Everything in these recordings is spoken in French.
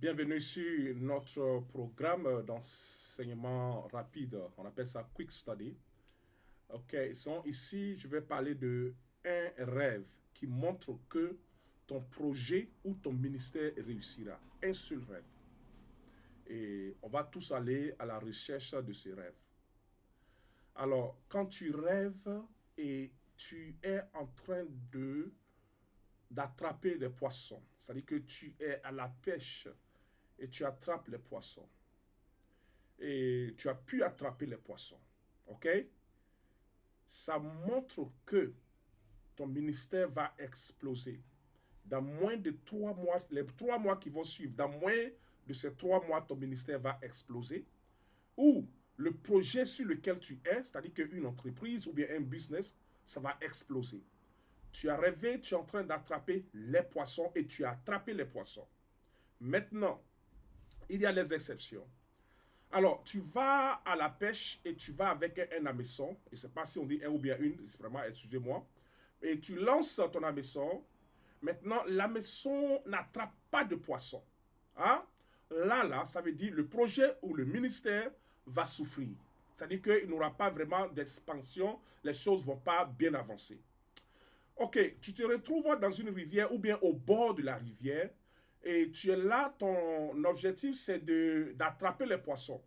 Bienvenue sur notre programme d'enseignement rapide. On appelle ça Quick Study. Ok, ici, je vais parler de un rêve qui montre que ton projet ou ton ministère réussira. Un seul rêve. Et on va tous aller à la recherche de ce rêve. Alors, quand tu rêves et tu es en train d'attraper des poissons, c'est-à-dire que tu es à la pêche et tu attrapes les poissons. Et tu as pu attraper les poissons. OK? Ça montre que ton ministère va exploser. Dans moins de 3 mois, les 3 mois qui vont suivre, dans moins de ces 3 mois, ton ministère va exploser. Ou le projet sur lequel tu es, c'est-à-dire qu'une entreprise ou bien un business, ça va exploser. Tu as rêvé, tu es en train d'attraper les poissons et tu as attrapé les poissons. Maintenant, il y a les exceptions. Alors, tu vas à la pêche et tu vas avec un hameçon. Je ne sais pas si on dit un ou bien une, vraiment, excusez-moi. Et tu lances ton hameçon. Maintenant, l'hameçon n'attrape pas de poisson. Hein? Là, ça veut dire le projet ou le ministère va souffrir. C'est-à-dire qu'il n'aura pas vraiment d'expansion. Les choses ne vont pas bien avancer. Ok, tu te retrouves dans une rivière ou bien au bord de la rivière. Et tu es là, ton objectif, c'est d'attraper les poissons.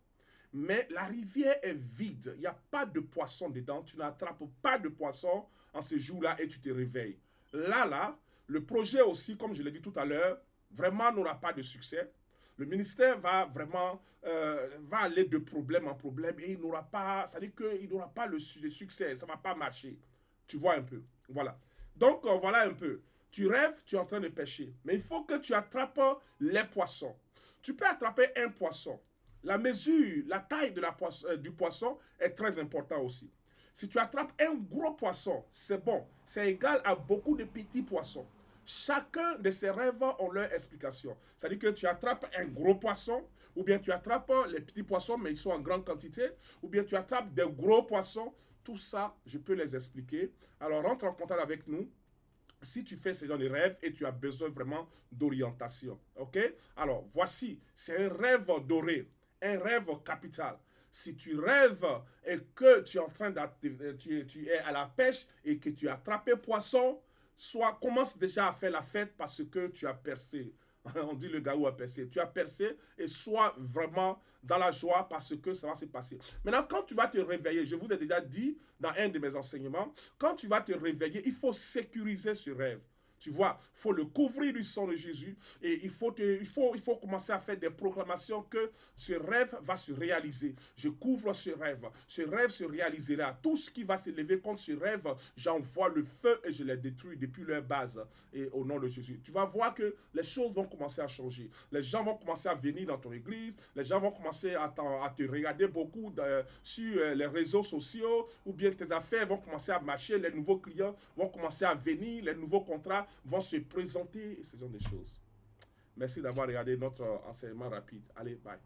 Mais la rivière est vide. Il n'y a pas de poisson dedans. Tu n'attrapes pas de poisson en ce jour-là et tu te réveilles. Là, le projet aussi, comme je l'ai dit tout à l'heure, vraiment n'aura pas de succès. Le ministère va vraiment va aller de problème en problème et il n'aura pas, ça veut dire qu'il n'aura pas le succès, ça ne va pas marcher. Tu vois un peu. Voilà. Donc, voilà un peu. Tu rêves, tu es en train de pêcher. Mais il faut que tu attrapes les poissons. Tu peux attraper un poisson. La mesure, la taille de du poisson est très important aussi. Si tu attrapes un gros poisson, c'est bon. C'est égal à beaucoup de petits poissons. Chacun de ces rêves ont leur explication. C'est-à-dire que tu attrapes un gros poisson, ou bien tu attrapes les petits poissons, mais ils sont en grande quantité, ou bien tu attrapes des gros poissons. Tout ça, je peux les expliquer. Alors, rentre en contact avec nous si tu fais ce genre de rêve et tu as besoin vraiment d'orientation. OK? Alors, voici, c'est un rêve doré, un rêve capital. Si tu rêves et que tu es en train tu es à la pêche et que tu as attrapé poisson, soit commence déjà à faire la fête parce que tu as percé. On dit le gars où a percé. Tu as percé et sois vraiment dans la joie parce que ça va se passer. Maintenant, quand tu vas te réveiller, je vous ai déjà dit dans un de mes enseignements, quand tu vas te réveiller, il faut sécuriser ce rêve. Tu vois, il faut le couvrir du sang de Jésus et il faut commencer à faire des proclamations que ce rêve va se réaliser. Je couvre ce rêve se réalisera. Tout ce qui va se lever contre ce rêve, j'envoie le feu et je les détruis depuis leur base et au nom de Jésus. Tu vas voir que les choses vont commencer à changer. Les gens vont commencer à venir dans ton église, les gens vont commencer à te regarder beaucoup sur les réseaux sociaux ou bien tes affaires vont commencer à marcher, les nouveaux clients vont commencer à venir, les nouveaux contrats vont se présenter et ce genre de choses. Merci d'avoir regardé notre enseignement rapide. Allez, bye.